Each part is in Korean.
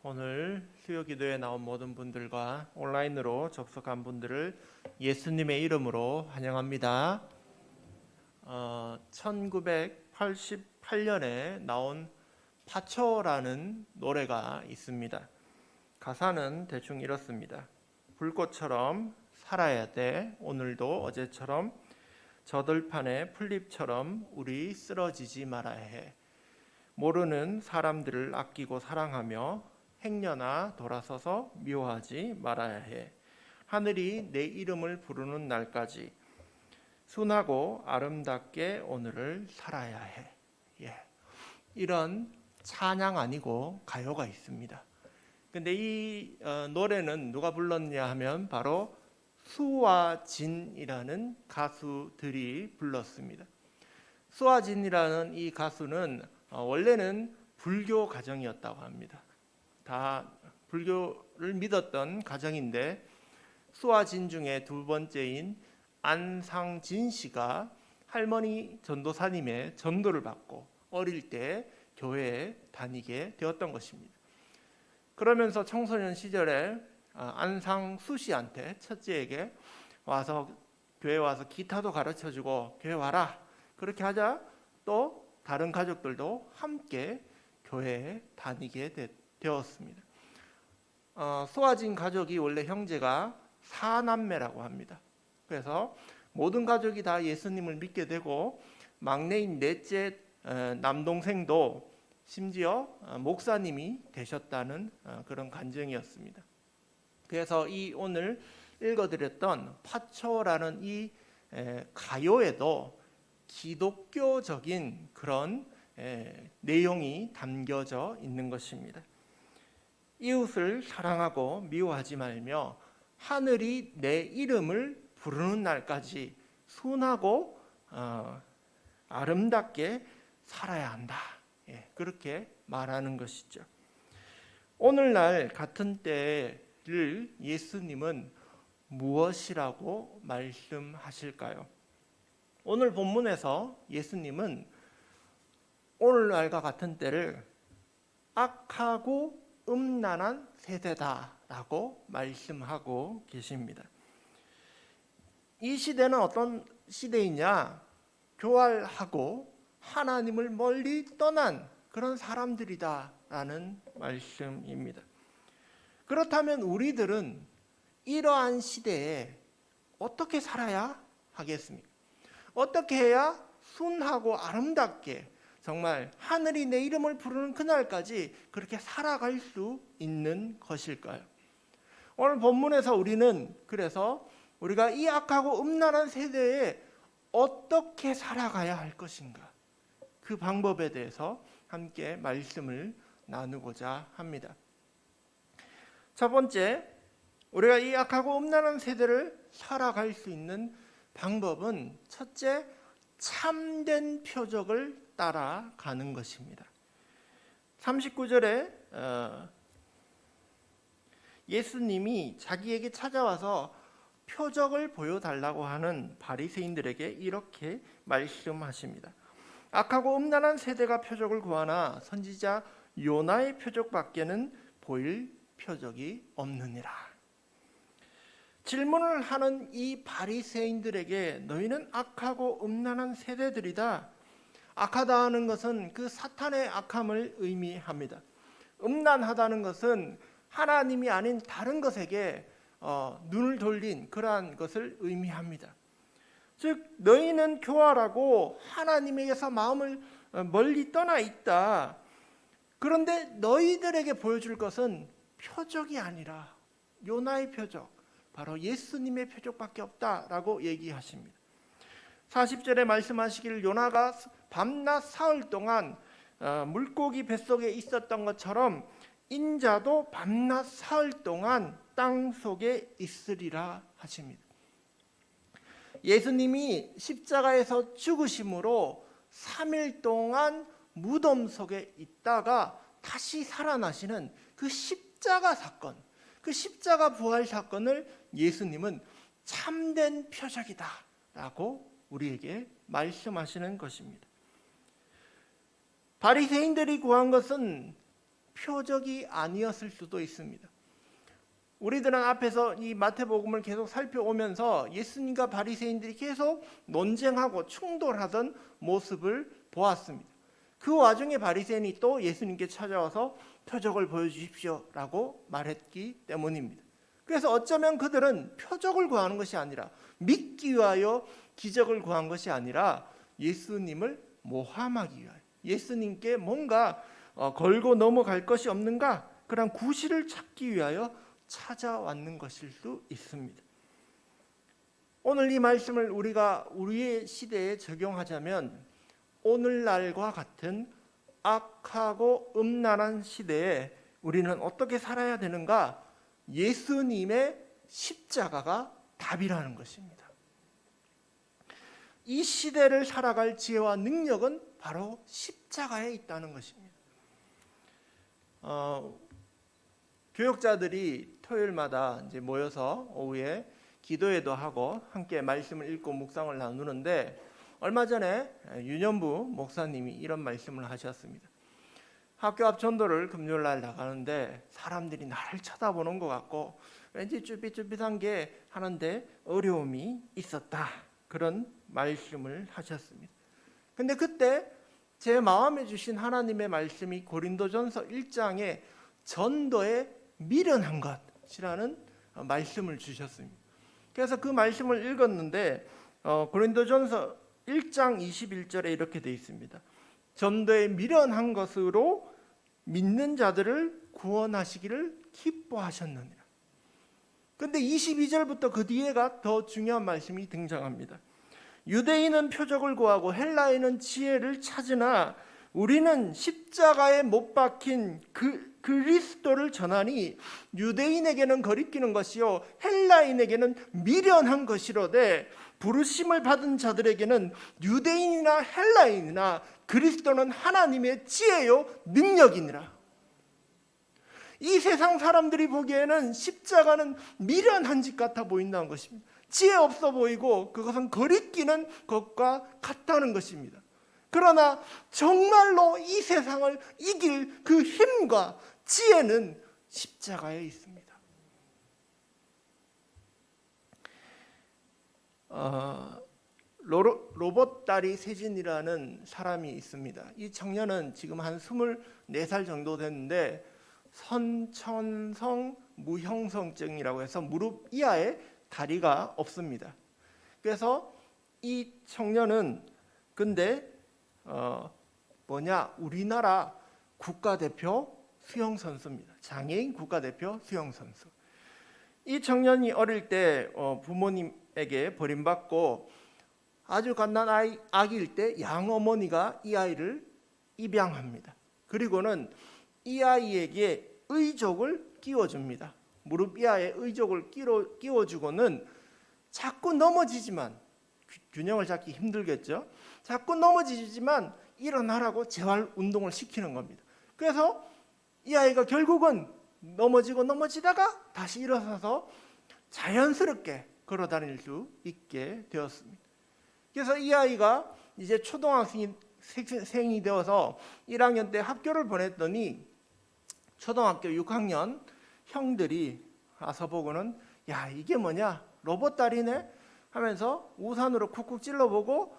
오늘 수요 기도에 나온 모든 분들과 온라인으로 접속한 분들을 예수님의 이름으로 환영합니다. 1988년에 나온 파초라는 노래가 있습니다. 가사는 대충 이렇습니다. 불꽃처럼 살아야 돼. 오늘도 어제처럼 저들판의 풀잎처럼 우리 쓰러지지 말아야 해. 모르는 사람들을 아끼고 사랑하며 행여나 돌아서서 미워하지 말아야 해. 하늘이 내 이름을 부르는 날까지 순하고 아름답게 오늘을 살아야 해. 이런 찬양 아니고 가요가 있습니다. 근데 이 노래는 누가 불렀냐 하면 바로 수와진이라는 가수들이 불렀습니다. 수와진이라는 이 가수는 원래는 불교 가정이었다고 합니다. 다 불교를 믿었던 가정인데 수와진 중에 두 번째인 안상진 씨가 할머니 전도사님의 전도를 받고 어릴 때 교회에 다니게 되었던 것입니다. 그러면서 청소년 시절에 안상수 씨한테 첫째에게 와서 교회 와서 기타도 가르쳐주고 교회 와라 그렇게 하자 또 다른 가족들도 함께 교회에 다니게 되었습니다. 수아진 가족이 원래 형제가 4남매라고 합니다. 그래서 모든 가족이 다 예수님을 믿게 되고 막내인 넷째 남동생도 심지어 목사님이 되셨다는 그런 간증이었습니다. 그래서 이 오늘 읽어드렸던 파초라는 이 가요에도 기독교적인 그런 내용이 담겨져 있는 것입니다. 이웃을 사랑하고 미워하지 말며 하늘이 내 이름을 부르는 날까지 순하고 아름답게 살아야 한다. 그렇게 말하는 것이죠. 오늘날 같은 때를 예수님은 무엇이라고 말씀하실까요? 오늘 본문에서 예수님은 오늘날과 같은 때를 악하고 음란한 세대다라고 말씀하고 계십니다. 이 시대는 어떤 시대이냐? 교활하고 하나님을 멀리 떠난 그런 사람들이다라는 말씀입니다. 그렇다면 우리들은 이러한 시대에 어떻게 살아야 하겠습니까? 어떻게 해야 순하고 아름답게 정말 하늘이 내 이름을 부르는 그날까지 그렇게 살아갈 수 있는 것일까요? 오늘 본문에서 우리는 그래서 우리가 이 악하고 음란한 세대에 어떻게 살아가야 할 것인가? 그 방법에 대해서 함께 말씀을 나누고자 합니다. 첫 번째, 우리가 이 악하고 음란한 세대를 살아갈 수 있는 방법은 첫째, 참된 표적을 따라가는 것입니다. 39절에 예수님이 자기에게 찾아와서 표적을 보여달라고 하는 바리새인들에게 이렇게 말씀하십니다. 악하고 음란한 세대가 표적을 구하나 선지자 요나의 표적밖에는 보일 표적이 없느니라. 질문을 하는 이 바리새인들에게 너희는 악하고 음란한 세대들이다. 악하다 하는 것은 그 사탄의 악함을 의미합니다. 음란하다는 것은 하나님이 아닌 다른 것에게 눈을 돌린 그러한 것을 의미합니다. 즉 너희는 교활하고 하나님에게서 마음을 멀리 떠나 있다. 그런데 너희들에게 보여줄 것은 표적이 아니라 요나의 표적, 바로 예수님의 표적밖에 없다라고 얘기하십니다. 40절에 말씀하시기를 요나가 밤낮 사흘 동안 물고기 뱃속에 있었던 것처럼 인자도 밤낮 사흘 동안 땅 속에 있으리라 하십니다. 예수님이 십자가에서 죽으심으로 3일 동안 무덤 속에 있다가 다시 살아나시는 그 십자가 사건, 그 십자가 부활 사건을 예수님은 참된 표적이다라고 우리에게 말씀하시는 것입니다. 바리새인들이 구한 것은 표적이 아니었을 수도 있습니다. 우리들은 앞에서 이 마태복음을 계속 살펴오면서 예수님과 바리새인들이 계속 논쟁하고 충돌하던 모습을 보았습니다. 그 와중에 바리새인이 또 예수님께 찾아와서 표적을 보여주십시오라고 말했기 때문입니다. 그래서 어쩌면 그들은 표적을 구하는 것이 아니라, 믿기 위하여 기적을 구한 것이 아니라 예수님을 모함하기 위하여, 예수님께 뭔가 걸고 넘어갈 것이 없는가, 그런 구실을 찾기 위하여 찾아왔는 것일 수 있습니다. 오늘 이 말씀을 우리가 우리의 시대에 적용하자면, 오늘날과 같은 악하고 음란한 시대에 우리는 어떻게 살아야 되는가? 예수님의 십자가가 답이라는 것입니다. 이 시대를 살아갈 지혜와 능력은 바로 십자가에 있다는 것입니다. 교역자들이 토요일마다 이제 모여서 오후에 기도회도 하고 함께 말씀을 읽고 묵상을 나누는데, 얼마 전에 윤현부 목사님이 이런 말씀을 하셨습니다. 학교 앞 전도를 금요일 날 나가는데 사람들이 나를 쳐다보는 것 같고 왠지 쭈삣쭈삣한 게 하는데 어려움이 있었다, 그런 말씀을 하셨습니다. 근데 그때 제 마음에 주신 하나님의 말씀이 고린도전서 1장에 전도에 미련한 것이라는 말씀을 주셨습니다. 그래서 그 말씀을 읽었는데 고린도전서 1장 21절에 이렇게 되어 있습니다. 전도에 미련한 것으로 믿는 자들을 구원하시기를 기뻐하셨느니라. 근데 22절부터 그 뒤에가 더 중요한 말씀이 등장합니다. 유대인은 표적을 구하고 헬라인은 지혜를 찾으나 우리는 십자가에 못 박힌 그리스도를 전하니 유대인에게는 거리끼는 것이요 헬라인에게는 미련한 것이로되 부르심을 받은 자들에게는 유대인이나 헬라인이나 그리스도는 하나님의 지혜요 능력이니라. 이 세상 사람들이 보기에는 십자가는 미련한 짓 같아 보인다는 것입니다. 지혜 없어 보이고 그것은 거리끼는 것과 같다는 것입니다. 그러나 정말로 이 세상을 이길 그 힘과 지혜는 십자가에 있습니다. 로봇다리 세진이라는 사람이 있습니다. 이 청년은 지금 한 24살 정도 됐는데 선천성 무형성증이라고 해서 무릎 이하에 다리가 없습니다. 그래서 이 청년은 근데 우리나라 국가대표 수영선수입니다. 장애인 국가대표 수영선수. 이 청년이 어릴 때 부모님에게 버림받고 아주 갓난 아기일 때 양어머니가 이 아이를 입양합니다. 그리고는 이 아이에게 의족을 끼워줍니다. 무릎 이하에 의족을 끼워주고는 자꾸 넘어지지만, 균형을 잡기 힘들겠죠. 자꾸 넘어지지만 일어나라고 재활 운동을 시키는 겁니다. 그래서 이 아이가 결국은 넘어지다가 다시 일어서서 자연스럽게 걸어 다닐 수 있게 되었습니다. 그래서 이 아이가 이제 초등학생이 되어서 1학년 때 학교를 보냈더니 초등학교 6학년 형들이 와서 보고는 야, 이게 뭐냐, 로봇다리네 하면서 우산으로 쿡쿡 찔러보고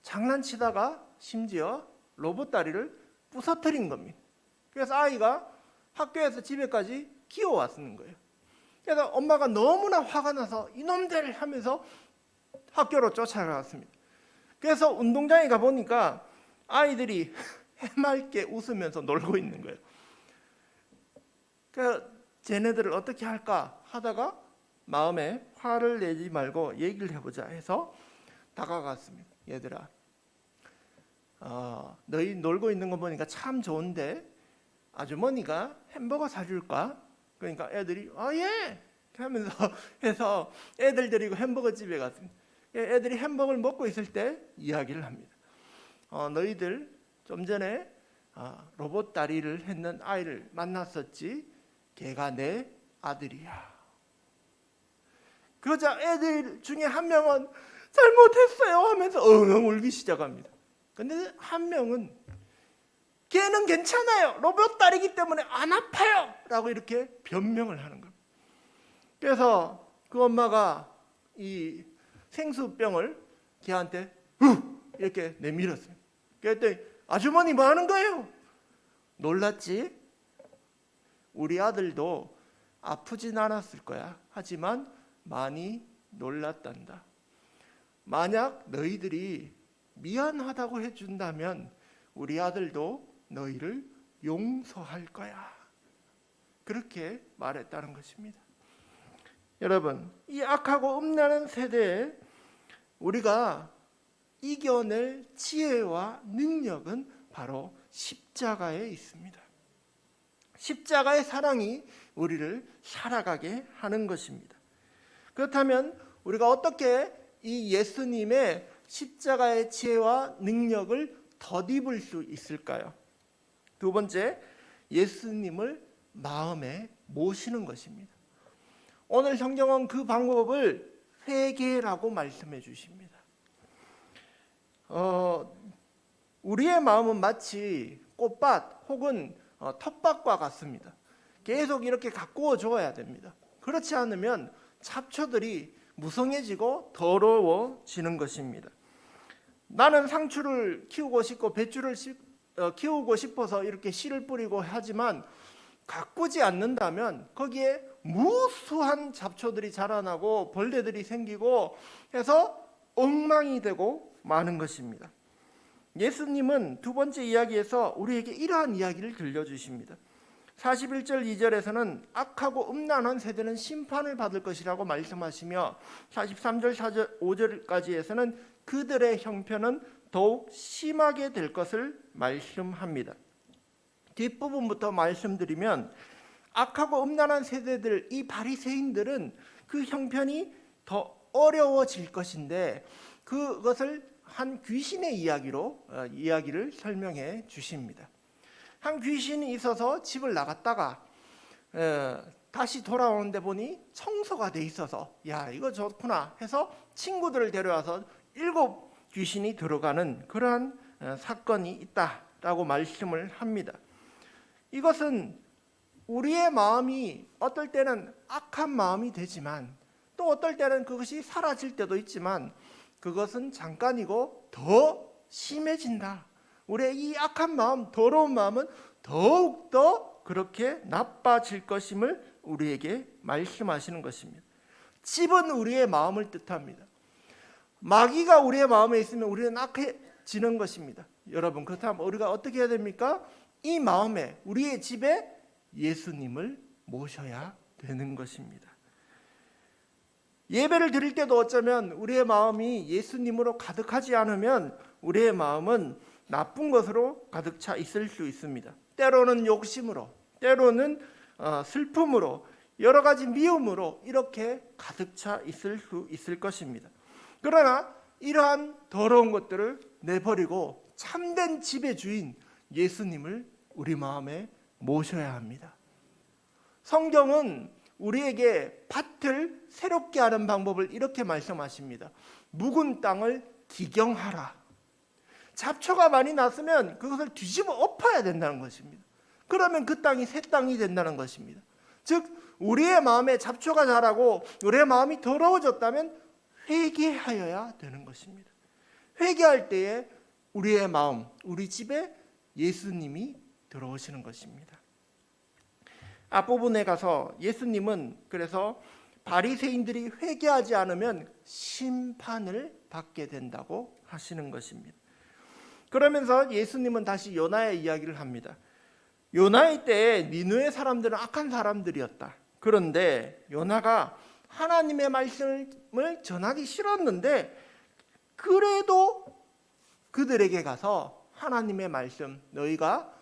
장난치다가 심지어 로봇다리를 부서뜨린 겁니다. 그래서 아이가 학교에서 집에까지 기어왔는 거예요. 그래서 엄마가 너무나 화가 나서 이놈들 하면서 학교로 쫓아갔습니다. 그래서 운동장에 가보니까 아이들이 해맑게 웃으면서 놀고 있는 거예요. 그래서 쟤네들을 어떻게 할까 하다가 마음에 화를 내지 말고 얘기를 해보자 해서 다가갔습니다. 얘들아, 너희 놀고 있는 거 보니까 참 좋은데 아주머니가 햄버거 사줄까? 그러니까 애들이 예 하면서 해서 애들 데리고 햄버거 집에 갔습니다. 애들이 햄버거를 먹고 있을 때 이야기를 합니다. 너희들 좀 전에 로봇 다리를 했는 아이를 만났었지? 걔가 내 아들이야. 그러자 애들 중에 한 명은 잘못했어요 하면서 엉엉 울기 시작합니다. 근데 한 명은 걔는 괜찮아요. 로봇 딸이기 때문에 안 아파요. 라고 이렇게 변명을 하는 겁니다. 그래서 그 엄마가 이 생수병을 걔한테 이렇게 내밀었어요. 그랬더니 아주머니 뭐 하는 거예요? 놀랐지? 우리 아들도 아프진 않았을 거야. 하지만 많이 놀랐단다. 만약 너희들이 미안하다고 해준다면 우리 아들도 너희를 용서할 거야. 그렇게 말했다는 것입니다. 여러분, 이 악하고 음란한 세대에 우리가 이겨낼 지혜와 능력은 바로 십자가에 있습니다. 십자가의 사랑이 우리를 살아가게 하는 것입니다. 그렇다면 우리가 어떻게 이 예수님의 십자가의 지혜와 능력을 덧입을 수 있을까요? 두 번째, 예수님을 마음에 모시는 것입니다. 오늘 성경은 그 방법을 회개라고 말씀해 주십니다. 우리의 마음은 마치 꽃밭 혹은 텃밭과 같습니다. 계속 이렇게 가꾸어 줘야 됩니다. 그렇지 않으면 잡초들이 무성해지고 더러워지는 것입니다. 나는 상추를 키우고 싶고 배추를 키우고 싶어서 이렇게 씨를 뿌리고 하지만 가꾸지 않는다면 거기에 무수한 잡초들이 자라나고 벌레들이 생기고 해서 엉망이 되고 마는 것입니다. 예수님은 두 번째 이야기에서 우리에게 이러한 이야기를 들려주십니다. 41절 2절에서는 악하고 음란한 세대는 심판을 받을 것이라고 말씀하시며 43절 4절 5절까지에서는 그들의 형편은 더욱 심하게 될 것을 말씀합니다. 뒷부분부터 말씀드리면 악하고 음란한 세대들, 이 바리새인들은 그 형편이 더 어려워질 것인데 그것을 한 귀신의 이야기를 설명해 주십니다. 한 귀신이 있어서 집을 나갔다가 다시 돌아오는데 보니 청소가 돼 있어서 야 이거 좋구나 해서 친구들을 데려와서 7 귀신이 들어가는 그러한 사건이 있다라고 말씀을 합니다. 이것은 우리의 마음이 어떨 때는 악한 마음이 되지만 또 어떨 때는 그것이 사라질 때도 있지만 그것은 잠깐이고 더 심해진다. 우리의 이 악한 마음, 더러운 마음은 더욱더 그렇게 나빠질 것임을 우리에게 말씀하시는 것입니다. 집은 우리의 마음을 뜻합니다. 마귀가 우리의 마음에 있으면 우리는 악해지는 것입니다. 여러분, 그렇다면 우리가 어떻게 해야 됩니까? 이 마음에, 우리의 집에 예수님을 모셔야 되는 것입니다. 예배를 드릴 때도 어쩌면 우리의 마음이 예수님으로 가득하지 않으면 우리의 마음은 나쁜 것으로 가득 차 있을 수 있습니다. 때로는 욕심으로, 때로는 슬픔으로, 여러 가지 미움으로 이렇게 가득 차 있을 수 있을 것입니다. 그러나 이러한 더러운 것들을 내버리고 참된 집의 주인 예수님을 우리 마음에 모셔야 합니다. 성경은 우리에게 밭을 새롭게 하는 방법을 이렇게 말씀하십니다. 묵은 땅을 기경하라. 잡초가 많이 났으면 그것을 뒤집어 엎어야 된다는 것입니다. 그러면 그 땅이 새 땅이 된다는 것입니다. 즉 우리의 마음에 잡초가 자라고 우리의 마음이 더러워졌다면 회개하여야 되는 것입니다. 회개할 때에 우리의 마음, 우리 집에 예수님이 들어오시는 것입니다. 앞부분에 가서 예수님은 그래서 바리새인들이 회개하지 않으면 심판을 받게 된다고 하시는 것입니다. 그러면서 예수님은 다시 요나의 이야기를 합니다. 요나의 때에 니느웨 사람들은 악한 사람들이었다. 그런데 요나가 하나님의 말씀을 전하기 싫었는데 그래도 그들에게 가서 하나님의 말씀 너희가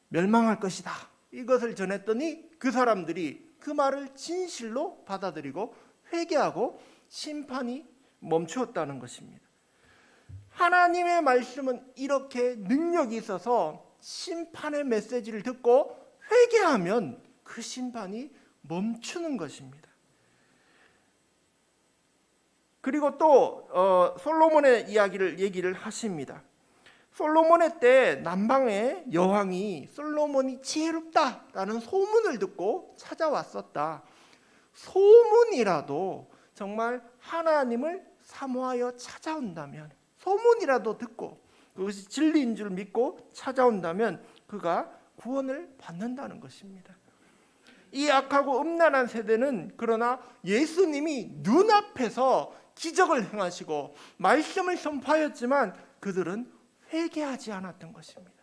멸망할 것이다. 이것을 전했더니 그 사람들이 그 말을 진실로 받아들이고 회개하고 심판이 멈추었다는 것입니다. 하나님의 말씀은 이렇게 능력이 있어서 심판의 메시지를 듣고 회개하면 그 심판이 멈추는 것입니다. 그리고 또 솔로몬의 이야기를 얘기를 하십니다. 솔로몬의 때 남방의 여왕이 솔로몬이 지혜롭다라는 소문을 듣고 찾아왔었다. 소문이라도 정말 하나님을 사모하여 찾아온다면, 소문이라도 듣고 그것이 진리인 줄 믿고 찾아온다면 그가 구원을 받는다는 것입니다. 이 악하고 음란한 세대는 그러나 예수님이 눈앞에서 기적을 행하시고 말씀을 선포하였지만 그들은 회개하지 않았던 것입니다.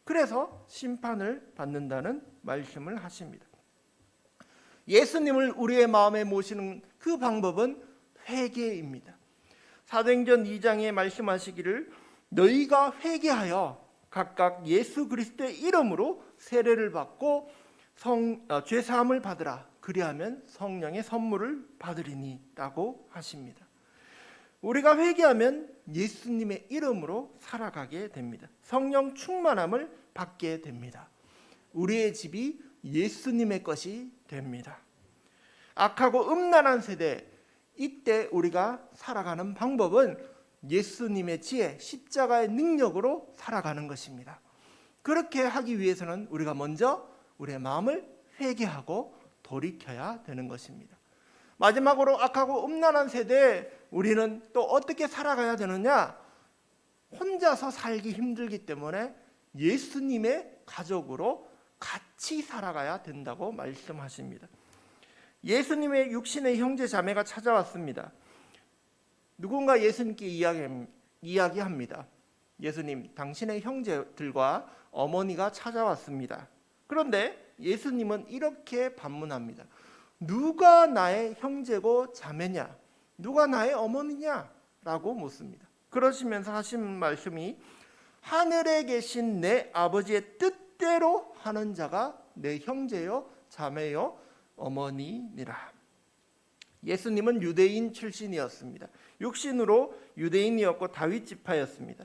그래서 심판을 받는다는 말씀을 하십니다. 예수님을 우리의 마음에 모시는 그 방법은 회개입니다. 사도행전 2장에 말씀하시기를 너희가 회개하여 각각 예수 그리스도의 이름으로 세례를 받고 죄 사함을 받으라. 그리하면 성령의 선물을 받으리니 라고 하십니다. 우리가 회개하면 예수님의 이름으로 살아가게 됩니다. 성령 충만함을 받게 됩니다. 우리의 집이 예수님의 것이 됩니다. 악하고 음란한 세대, 이때 우리가 살아가는 방법은 예수님의 지혜, 십자가의 능력으로 살아가는 것입니다. 그렇게 하기 위해서는 우리가 먼저 우리의 마음을 회개하고 돌이켜야 되는 것입니다. 마지막으로 악하고 음란한 세대에 우리는 또 어떻게 살아가야 되느냐? 혼자서 살기 힘들기 때문에 예수님의 가족으로 같이 살아가야 된다고 말씀하십니다. 예수님의 육신의 형제 자매가 찾아왔습니다. 누군가 예수님께 이야기합니다. 예수님, 당신의 형제들과 어머니가 찾아왔습니다. 그런데 예수님은 이렇게 반문합니다. 누가 나의 형제고 자매냐? 누가 나의 어머니냐? 라고 묻습니다. 그러시면서 하신 말씀이 하늘에 계신 내 아버지의 뜻대로 하는 자가 내 형제요 자매요 어머니니라. 예수님은 유대인 출신이었습니다. 육신으로 유대인이었고 다윗 지파였습니다.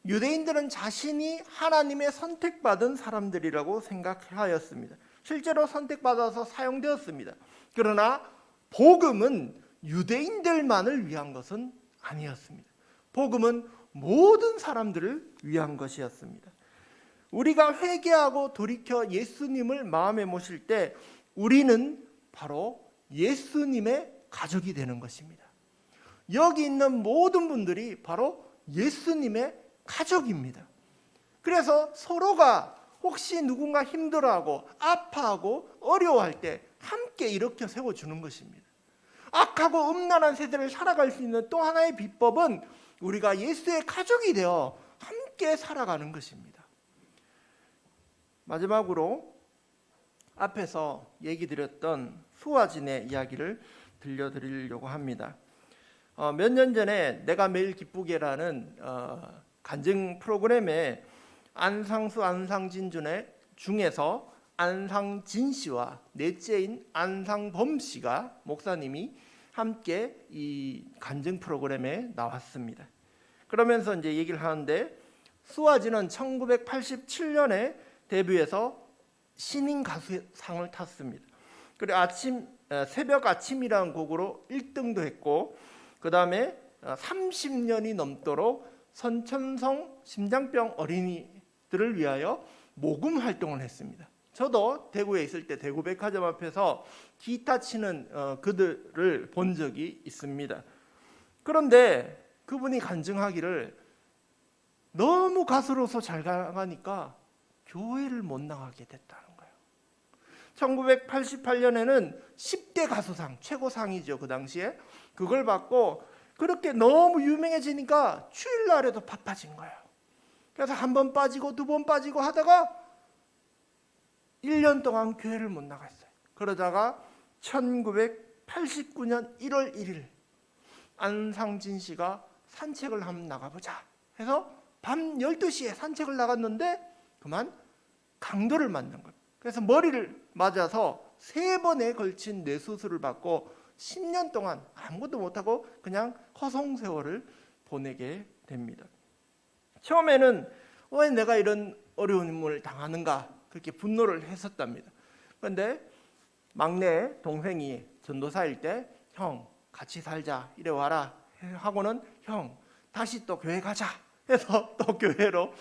유대인들은 자신이 하나님의 선택받은 사람들이라고 생각하였습니다. 실제로 선택받아서 사용되었습니다. 그러나 복음은 유대인들만을 위한 것은 아니었습니다. 복음은 모든 사람들을 위한 것이었습니다. 우리가 회개하고 돌이켜 예수님을 마음에 모실 때 우리는 바로 예수님의 가족이 되는 것입니다. 여기 있는 모든 분들이 바로 예수님의 가족입니다. 그래서 서로가 혹시 누군가 힘들어하고 아파하고 어려워할 때 함께 일으켜 세워주는 것입니다. 악하고 음란한 세대를 살아갈 수 있는 또 하나의 비법은 우리가 예수의 가족이 되어 함께 살아가는 것입니다. 마지막으로 앞에서 얘기 드렸던 수아진의 이야기를 들려드리려고 합니다. 몇 년 전에 내가 매일 기쁘게라는 간증 프로그램에 안상수 안상진 중에서 안상진 씨와 넷째인 안상범 씨가 목사님이 함께 이 간증 프로그램에 나왔습니다. 그러면서 이제 얘기를 하는데 수아진은 1987년에 데뷔해서 신인 가수상을 탔습니다. 그리고 새벽 아침이라는 곡으로 1등도 했고 그 다음에 30년이 넘도록 선천성 심장병 어린이들을 위하여 모금 활동을 했습니다. 저도 대구에 있을 때 대구 백화점 앞에서 기타 치는 그들을 본 적이 있습니다. 그런데 그분이 간증하기를 너무 가수로서 잘 나가니까 교회를 못 나가게 됐다는 거예요. 1988년에는 10대 가수상, 최고상이죠. 그 당시에. 그걸 받고 그렇게 너무 유명해지니까 주일날에도 바빠진 거예요. 그래서 한 번 빠지고 두 번 빠지고 하다가 1년 동안 교회를 못 나갔어요. 그러다가 1989년 1월 1일 안상진 씨가 산책을 한번 나가보자 해서 밤 12시에 산책을 나갔는데 그만 강도를 맞는 거예요. 그래서 머리를 맞아서 3번에 걸친 뇌수술을 받고 10년 동안 아무것도 못하고 그냥 허송세월을 보내게 됩니다. 처음에는 왜 내가 이런 어려움을 당하는가 그렇게 분노를 했었답니다. 그런데 막내 동생이 전도사일 때 형 같이 살자 이래 와라 하고는 형 다시 또 교회 가자 해서 또 교회로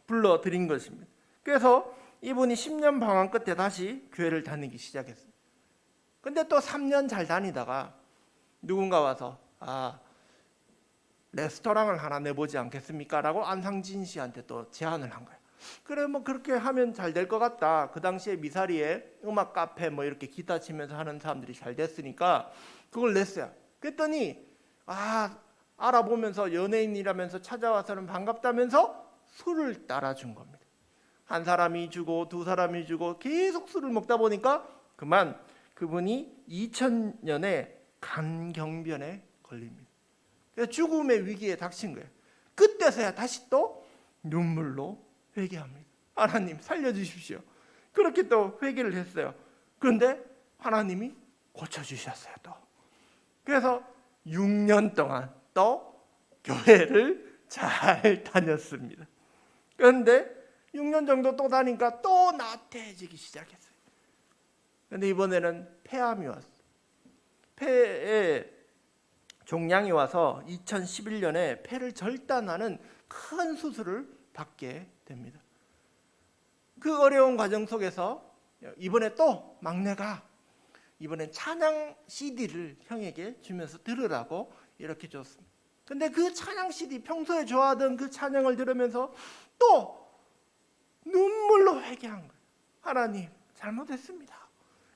불러들인 것입니다. 그래서 이분이 10년 방황 끝에 다시 교회를 다니기 시작했어요. 근데 또 3년 잘 다니다가 누군가 와서 레스토랑을 하나 내보지 않겠습니까? 라고 안상진 씨한테 또 제안을 한 거예요. 그래 뭐 그렇게 하면 잘 될 것 같다. 그 당시에 미사리에 음악 카페 뭐 이렇게 기타 치면서 하는 사람들이 잘 됐으니까 그걸 냈어요. 그랬더니 알아보면서 연예인이라면서 찾아와서는 반갑다면서 술을 따라준 겁니다. 한 사람이 주고 두 사람이 주고 계속 술을 먹다 보니까 그만 그분이 2000년에 간경변에 걸립니다. 그래서 죽음의 위기에 닥친 거예요. 그때서야 다시 또 눈물로 회개합니다. 하나님 살려주십시오. 그렇게 또 회개를 했어요. 그런데 하나님이 고쳐주셨어요. 또 그래서 6년 동안 또 교회를 잘 다녔습니다. 그런데 6년 정도 또 다니니까 또 나태해지기 시작했어요. 그런데 이번에는 폐암이 왔어요. 폐에 종양이 와서 2011년에 폐를 절단하는 큰 수술을 받게 됩니다. 그 어려운 과정 속에서 이번에 또 막내가 이번엔 찬양 CD를 형에게 주면서 들으라고 이렇게 줬습니다. 근데 그 찬양 CD 평소에 좋아하던 그 찬양을 들으면서 또 눈물로 회개한 거예요. 하나님 잘못했습니다.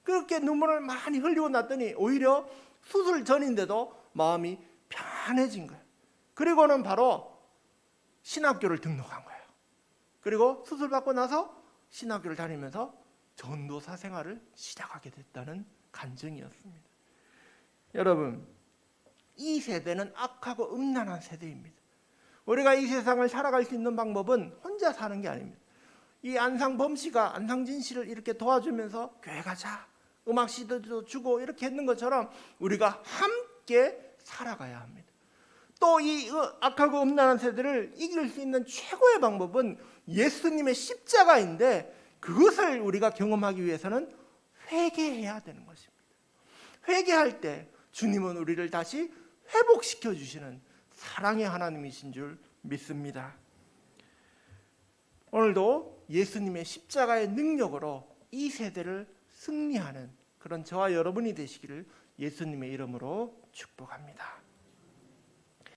그렇게 눈물을 많이 흘리고 났더니 오히려 수술 전인데도 마음이 편해진 거예요. 그리고는 바로 신학교를 등록한 거예요. 그리고 수술 받고 나서 신학교를 다니면서 전도사 생활을 시작하게 됐다는 간증이었습니다. 여러분, 이 세대는 악하고 음란한 세대입니다. 우리가 이 세상을 살아갈 수 있는 방법은 혼자 사는 게 아닙니다. 이 안상범 씨가 안상진 씨를 이렇게 도와주면서 교회 가자, 음악 CD도 주고 이렇게 했는 것처럼 우리가 함께 살아가야 합니다. 또 이 악하고 음란한 세대를 이길 수 있는 최고의 방법은 예수님의 십자가인데 그것을 우리가 경험하기 위해서는 회개해야 되는 것입니다. 회개할 때 주님은 우리를 다시 회복시켜 주시는 사랑의 하나님이신 줄 믿습니다. 오늘도 예수님의 십자가의 능력으로 이 세대를 승리하는 그런 저와 여러분이 되시기를 예수님의 이름으로 축복합니다.